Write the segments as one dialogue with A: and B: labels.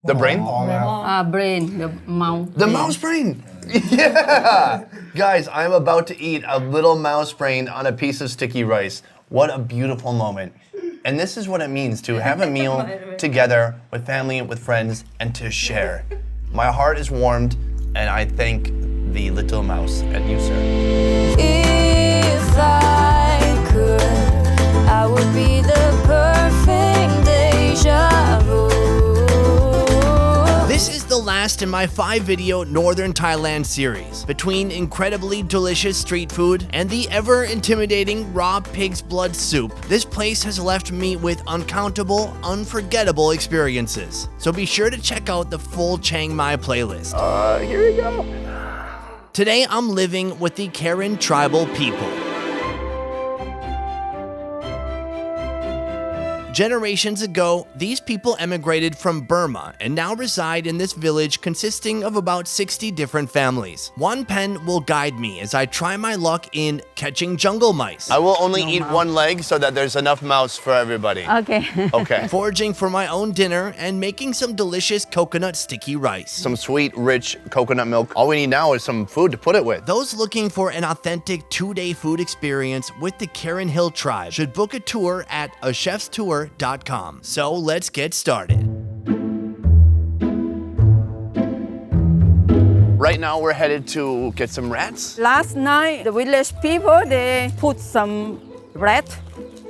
A: The brain?
B: Brain, the mouse.
A: The mouse brain! Yeah! Guys, I'm about to eat a little mouse brain on a piece of sticky rice. What a beautiful moment. And this is what it means to have a meal together with family, with friends, and to share. My heart is warmed, and I thank the little mouse. And you, sir.
C: If I could, I would be the perfect deja vu.
D: This is the last in my 5-video Northern Thailand series. Between incredibly delicious street food and the ever-intimidating raw pig's blood soup, this place has left me with uncountable, unforgettable experiences. So be sure to check out the full Chiang Mai playlist.
A: Here we go.
D: Today I'm living with the Karen tribal people. Generations ago, these people emigrated from Burma and now reside in this village consisting of about 60 different families. One pen will guide me as I try my luck in catching jungle mice.
A: I will only eat one leg so that there's enough mouse for everybody.
B: Okay.
A: Okay.
D: Foraging for my own dinner and making some delicious coconut sticky rice.
A: Some sweet, rich coconut milk. All we need now is some food to put it with.
D: Those looking for an authentic 2-day food experience with the Karen Hill tribe should book a tour at achefstour.com. So let's get started.
A: Right now we're headed to get some rats.
B: Last night, the village people, they put some rat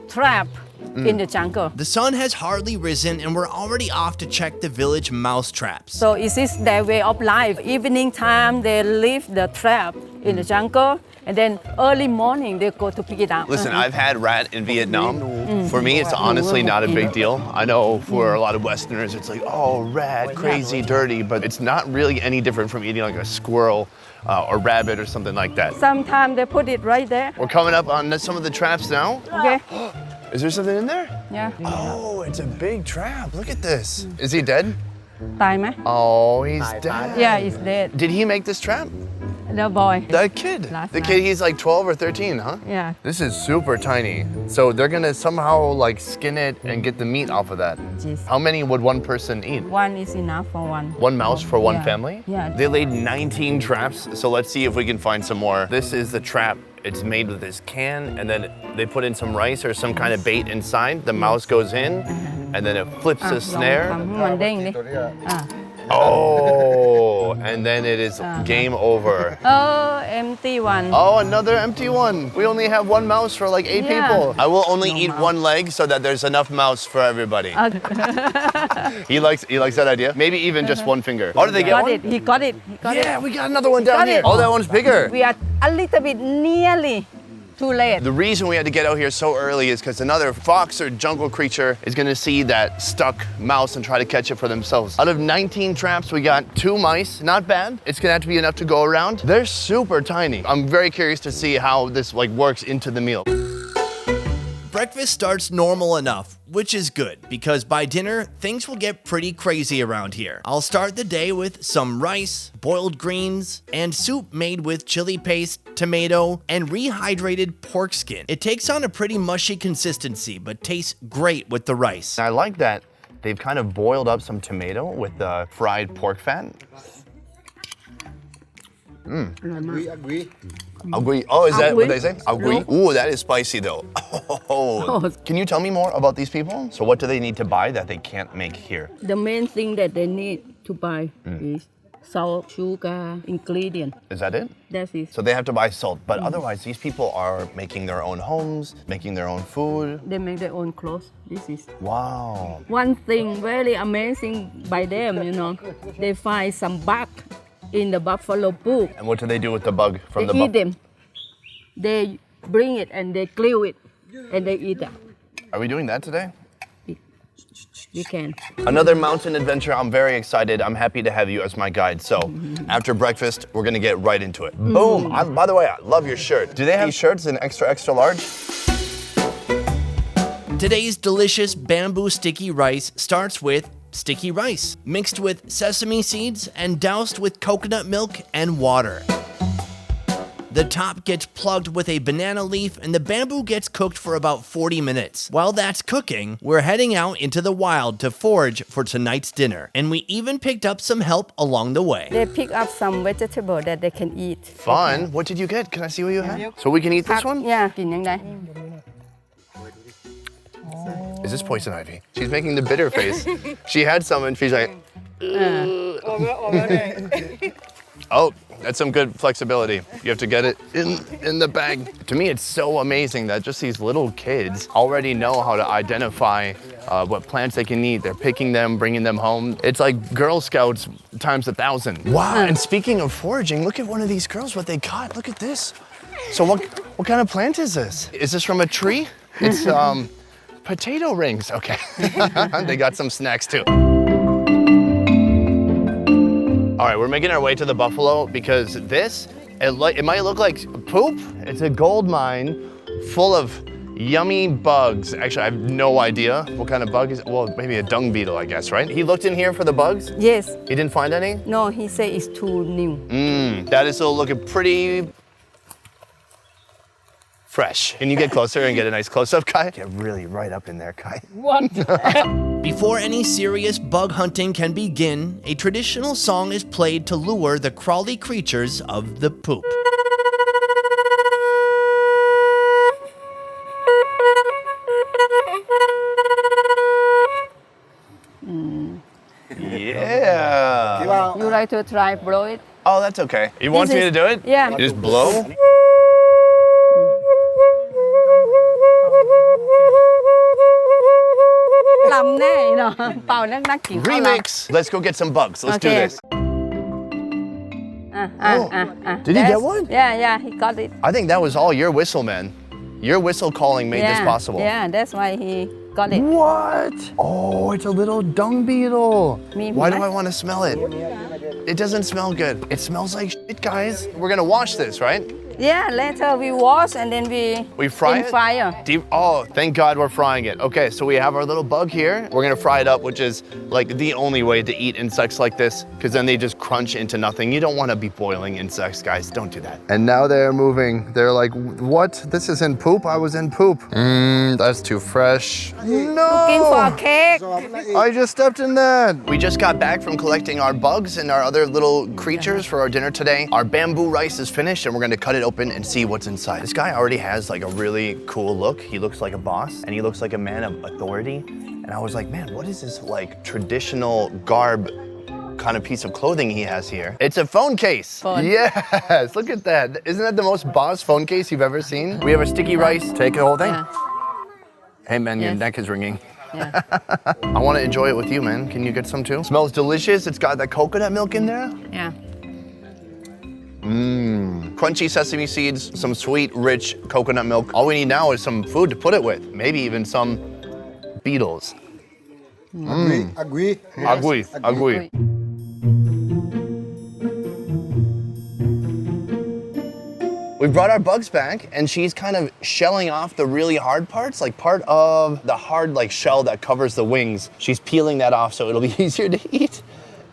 B: trap in the jungle.
D: The sun has hardly risen and we're already off to check the village mouse traps.
B: So it is their way of life. Evening time, they leave the trap in the jungle, and then early morning, they go to pick it up.
A: Listen, I've had rat in Vietnam. For me, it's honestly not a big deal. I know for a lot of Westerners, it's like, oh, rat, crazy, dirty, but it's not really any different from eating like a squirrel or rabbit or something like that.
B: Sometimes they put it right there.
A: We're coming up on some of the traps now.
B: Okay.
A: Is there something in there?
B: Yeah.
A: Oh, it's a big trap. Look at this. Is he dead?
B: ตายไหม
A: Oh, he's dead.
B: Yeah, it's dead.
A: Did he make this trap?
B: The boy.
A: The kid.
B: Last
A: The
B: night.
A: kid, he's like 12 or 13, huh?
B: Yeah.
A: This is super tiny. So they're gonna somehow like skin it and get the meat off of that.
B: Jeez.
A: How many would one person eat?
B: One is enough for one.
A: One mouse for one
B: Yeah.
A: family?
B: Yeah.
A: They laid 19 traps, so let's see if we can find some more. This is the trap. It's made with this can, and then they put in some rice or some kind of bait inside. The mouse goes in, and then it flips the
B: ลอง
A: snare.
B: ทำให้มันเด้งดิ
A: Oh, and then it is game over.
B: empty one.
A: Oh, another empty one. We only have one mouse for like 8
B: Yeah.
A: people. I will only eat one leg so that there's enough mouse for everybody. He likes that idea. Maybe even just one finger. Oh, did they get
B: Got
A: one?
B: it. He got it. He got
A: Yeah,
B: it.
A: we got another one down
B: Got
A: here.
B: it.
A: Oh, that one's bigger.
B: We are a little bit nearly too late.
A: The reason we had to get out here so early is because another fox or jungle creature is going to see that stuck mouse and try to catch it for themselves. Out of 19 traps, we got 2 mice. Not bad. It's going to have to be enough to go around. They're super tiny. I'm very curious to see how this like works into the meal.
D: Breakfast starts normal enough, which is good because by dinner, things will get pretty crazy around here. I'll start the day with some rice, boiled greens, and soup made with chili paste, tomato, and rehydrated pork skin. It takes on a pretty mushy consistency, but tastes great with the rice.
A: I like that they've kind of boiled up some tomato with the fried pork fat. Agui. Oh, is that what they say? Agui. Ooh, that is spicy though. Oh. Can you tell me more about these people? So what do they need to buy that they can't make here?
B: The main thing that they need to buy is salt, sugar, ingredient.
A: Is that it?
B: That's it.
A: So they have to buy salt, but otherwise these people are making their own homes, making their own food.
B: They make their own clothes. This is
A: Wow.
B: one thing very amazing by them, They find some bug in the buffalo poop.
A: And what do they do with the bug from
B: They
A: the
B: eat them. They bring it and they glue it and they eat it.
A: Are we doing that today?
B: You can.
A: Another mountain adventure. I'm very excited. I'm happy to have you as my guide. So after breakfast, we're gonna get right into it. Boom. By the way, I love your shirt. Do they have shirts in extra, extra large?
D: Today's delicious bamboo sticky rice starts with sticky rice, mixed with sesame seeds and doused with coconut milk and water. The top gets plugged with a banana leaf and the bamboo gets cooked for about 40 minutes. While that's cooking, we're heading out into the wild to forage for tonight's dinner. And we even picked up some help along the way.
B: They pick up some vegetable that they can eat.
A: Fun. What did you get? Can I see what you have? So we can eat this one?
B: Yeah, กินยังไง
A: Is this poison ivy? She's making the bitter face. She had some and she's like, oh, that's some good flexibility. You have to get it in the bag. To me, it's so amazing that just these little kids already know how to identify what plants they can eat. They're picking them, bringing them home. It's like Girl Scouts times 1,000. Wow, and speaking of foraging, look at one of these girls, what they got. Look at this. So what kind of plant is this? Is this from a tree? It's potato rings. Okay, they got some snacks too. All right, we're making our way to the buffalo because this, it might look like poop. It's a gold mine full of yummy bugs. Actually, I have no idea what kind of bug is. Well, maybe a dung beetle, I guess, right? He looked in here for the bugs?
B: Yes.
A: He didn't find any?
B: No, he say it's too new.
A: That is still looking pretty fresh. Can you get closer and get a nice close-up, Kai? Get really right up in there, Kai.
D: Before any serious bug hunting can begin, a traditional song is played to lure the crawly creatures of the poop.
A: Yeah.
B: You like to try blow it?
A: Oh, that's okay. He wants me to do it?
B: Yeah.
A: You just blow? Remix. Let's go get some bugs. Let's do
B: Okay.
A: this. Did he get one?
B: Yeah, he got it.
A: I think that was all your whistle, man. Your whistle calling made this possible.
B: Yeah, that's why he got it.
A: What? Oh, it's a little dung beetle. Why do I want to smell it? It doesn't smell good. It smells like shit, guys. We're gonna wash this, right?
B: Yeah, later we wash and then we
A: fry
B: in
A: it?
B: fire.
A: Oh, thank God we're frying it. Okay, so we have our little bug here. We're gonna fry it up, which is like the only way to eat insects like this, because then they just crunch into nothing. You don't want to be boiling insects, guys. Don't do that. And now they're moving. They're like, what? This isn't poop. I was in poop. That's too fresh. No!
B: Looking for a cake.
A: I just stepped in that. We just got back from collecting our bugs and our other little creatures for our dinner today. Our bamboo rice is finished and we're gonna cut it open and see what's inside. This guy already has like a really cool look. He looks like a boss and he looks like a man of authority. And I was like, man, what is this like traditional garb kind of piece of clothing he has here? It's a phone case.
B: Phone.
A: Yes, look at that. Isn't that the most boss phone case you've ever seen? We have a sticky rice. Take the whole thing.
B: Yeah.
A: Hey man, your
B: Yes.
A: neck is ringing.
B: Yeah.
A: I want to enjoy it with you, man. Can you get some too? Smells delicious. It's got that coconut milk in there.
B: Yeah.
A: Crunchy sesame seeds, some sweet, rich coconut milk. All we need now is some food to put it with. Maybe even some beetles.
E: Agree.
A: Agui. We brought our bugs back and she's kind of shelling off the really hard parts, like part of the hard like shell that covers the wings. She's peeling that off so it'll be easier to eat.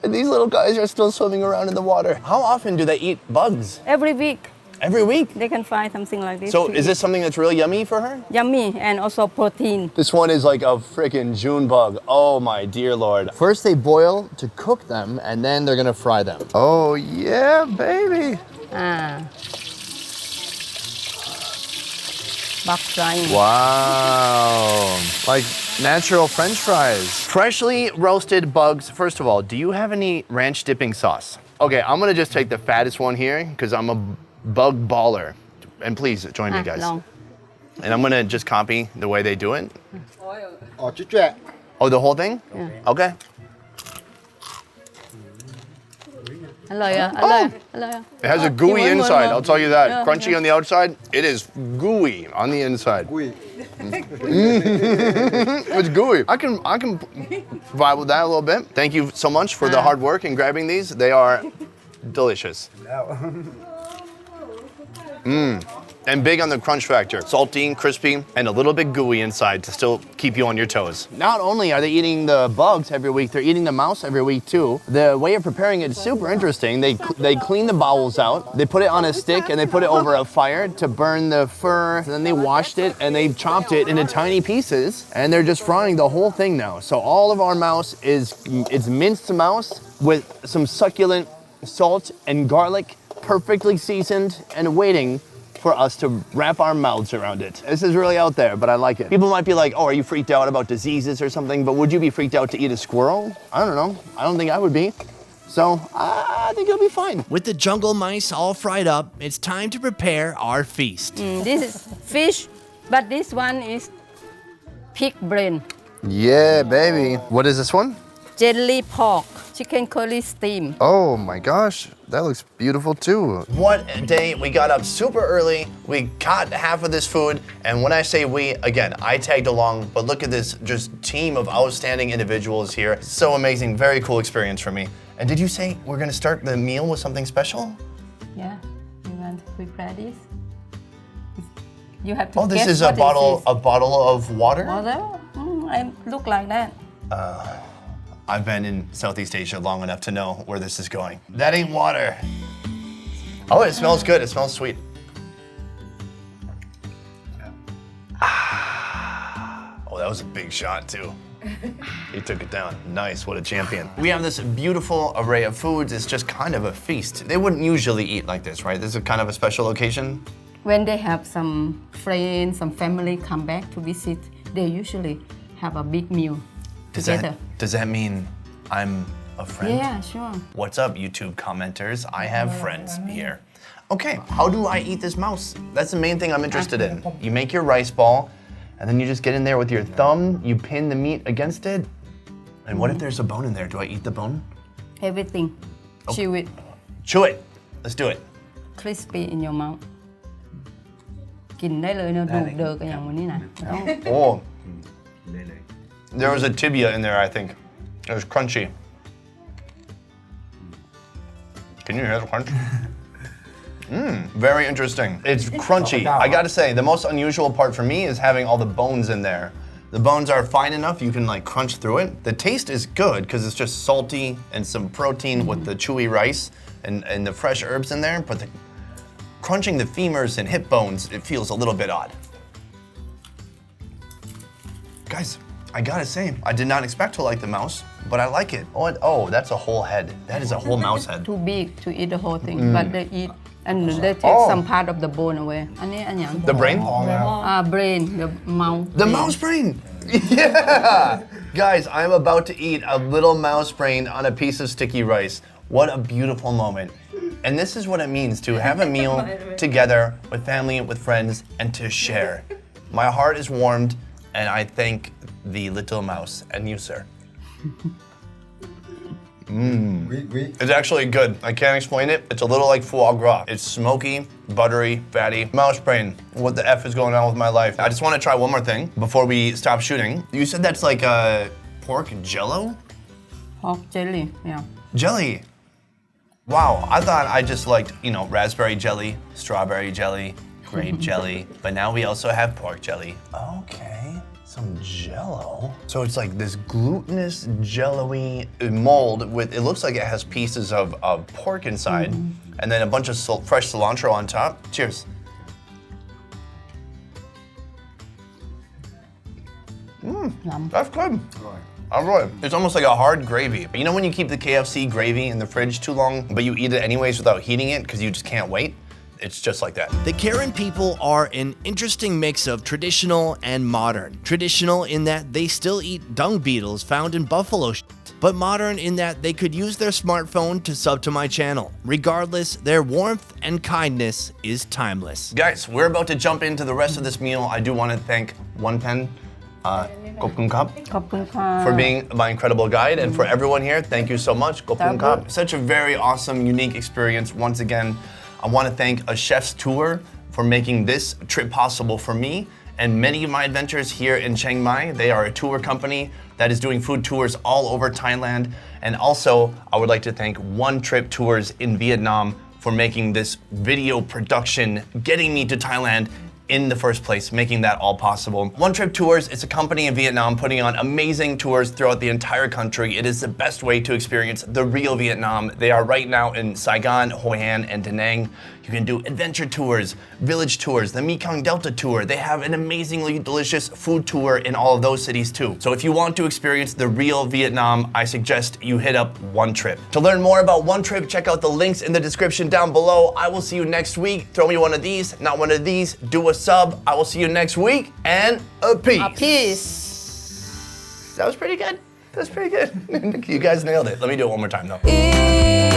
A: And these little guys are still swimming around in the water. How often do they eat bugs?
B: Every week
A: Every week?
B: they can find something like this.
A: So
B: to
A: is
B: eat.
A: this something that's really yummy for her?
B: Yummy and also protein.
A: This one is like a freaking June bug. Oh my dear Lord. First they boil to cook them and then they're gonna fry them. Oh yeah, baby.
B: Bug frying.
A: Wow. Like natural French fries. Freshly roasted bugs. First of all, do you have any ranch dipping sauce? Okay, I'm gonna just take the fattest one here because I'm a bug baller. And please join me, guys.
B: Long.
A: And I'm gonna just copy the way they do it.
E: Oh, chit-chat.
A: Oh, the whole thing?
B: Yeah.
A: Okay.
B: อร่อยอ่ะอร่อยอร่อย
A: It has a gooey
B: you want
A: inside,
B: more?
A: I'll tell you that.
B: Yeah,
A: Crunchy on the outside, it is gooey on the inside.
E: Agree.
A: It's gooey. I can vibe with that a little bit. Thank you so much for the hard work in grabbing these. They are delicious. And big on the crunch factor. Salty and crispy and a little bit gooey inside to still keep you on your toes. Not only are they eating the bugs every week, they're eating the mouse every week too. The way of preparing it is super interesting. They clean the bowels out, they put it on a stick and they put it over a fire to burn the fur. And then they washed it and they chopped it into tiny pieces and they're just frying the whole thing now. So all of our mouse it's minced mouse with some succulent salt and garlic, perfectly seasoned and waiting for us to wrap our mouths around it. This is really out there, but I like it. People might be like, oh, are you freaked out about diseases or something? But would you be freaked out to eat a squirrel? I don't know. I don't think I would be. So I think it'll be fine.
D: With the jungle mice all fried up, it's time to prepare our feast.
B: This is fish, but this one is pig brain.
A: Yeah, baby. What is this one?
B: Jelly pork, chicken curry steam.
A: Oh my gosh, that looks beautiful too. What a day. We got up super early, we caught half of this food, and when I say we, again, I tagged along, but look at this just team of outstanding individuals here. So amazing, very cool experience for me. And did you say we're gonna start the meal with something special?
B: Yeah, you want to prepare this? You have to
A: Oh, this
B: guess
A: is
B: what
A: a bottle of water?
B: Water? I look like that.
A: I've been in Southeast Asia long enough to know where this is going. That ain't water. Oh, it smells good. It smells sweet. Oh, that was a big shot too. He took it down. Nice, what a champion. We have this beautiful array of foods. It's just kind of a feast. They wouldn't usually eat like this, right? This is kind of a special occasion.
B: When they have some friends, some family come back to visit, they usually have a big meal together.
A: Does that mean I'm a friend?
B: Yeah, sure.
A: What's up, YouTube commenters? I have friends here. Okay, how do I eat this mouse? That's the main thing I'm interested in. You make your rice ball, and then you just get in there with your thumb, you pin the meat against it. And what if there's a bone in there? Do I eat the bone?
B: Everything. Chew it.
A: Chew it. Let's do it.
B: Crispy in your mouth. กินได้เลยเนอะดูเดิกอย่างวันนี้นะต้อง
A: Oh. There was a tibia in there, I think. It was crunchy. Can you hear the crunch? Very interesting. It's crunchy. I gotta say, the most unusual part for me is having all the bones in there. The bones are fine enough, you can like crunch through it. The taste is good because it's just salty and some protein with the chewy rice and the fresh herbs in there, but crunching the femurs and hip bones, it feels a little bit odd. Guys, I gotta say, I did not expect to like the mouse, but I like it. Oh, that's a whole head. That is a whole mouse head.
B: too big to eat the whole thing, but they eat and they take some part of the bone away. อันนี้อันยัง
A: The brain?
B: Brain, the mouth.
A: The mouse brain! Yeah! Guys, I'm about to eat a little mouse brain on a piece of sticky rice. What a beautiful moment. And this is what it means to have a meal together with family, with friends, and to share. My heart is warmed, and I thank the little mouse and you, sir. It's actually good. I can't explain it. It's a little like foie gras. It's smoky, buttery, fatty. Mouse brain. What the F is going on with my life? I just want to try one more thing before we stop shooting. You said that's like pork jello?
B: Pork jelly, yeah.
A: Jelly. Wow, I thought I just liked, raspberry jelly, strawberry jelly, grape jelly, but now we also have pork jelly. Okay, some jello. So it's like this glutinous, jello-y mold with, it looks like it has pieces of pork inside, and then a bunch of fresh cilantro on top. Cheers. That's good. Alright. It's almost like a hard gravy. You know when you keep the KFC gravy in the fridge too long, but you eat it anyways without heating it because you just can't wait? It's just like that.
D: The Karen people are an interesting mix of traditional and modern. Traditional in that they still eat dung beetles found in buffalo shit, but modern in that they could use their smartphone to sub to my channel. Regardless, their warmth and kindness is timeless.
A: Guys, we're about to jump into the rest of this meal. I do want to thank One Pen, Gopung Kap,
B: ขอบคุณค่ะ
A: for being my incredible guide, and for everyone here, thank you so much. Gopung Kap. Such a very awesome, unique experience. Once again, I want to thank a chef's tour for making this trip possible for me and many of my adventures here in Chiang Mai. They are a tour company that is doing food tours all over Thailand. And also, I would like to thank One Trip Tours in Vietnam for making this video production, getting me to Thailand in the first place, making that all possible. One Trip Tours is a company in Vietnam putting on amazing tours throughout the entire country. It is the best way to experience the real Vietnam. They are right now in Saigon, Hoi An, and Da Nang. You can do adventure tours, village tours, the Mekong Delta tour. They have an amazingly delicious food tour in all of those cities too. So if you want to experience the real Vietnam, I suggest you hit up One Trip. To learn more about One Trip, check out the links in the description down below. I will see you next week. Throw me one of these, not one of these. Do a sub. I will see you next week, and a peace.
B: A peace.
A: That was pretty good. That was pretty good. You guys nailed it. Let me do it one more time though.
C: If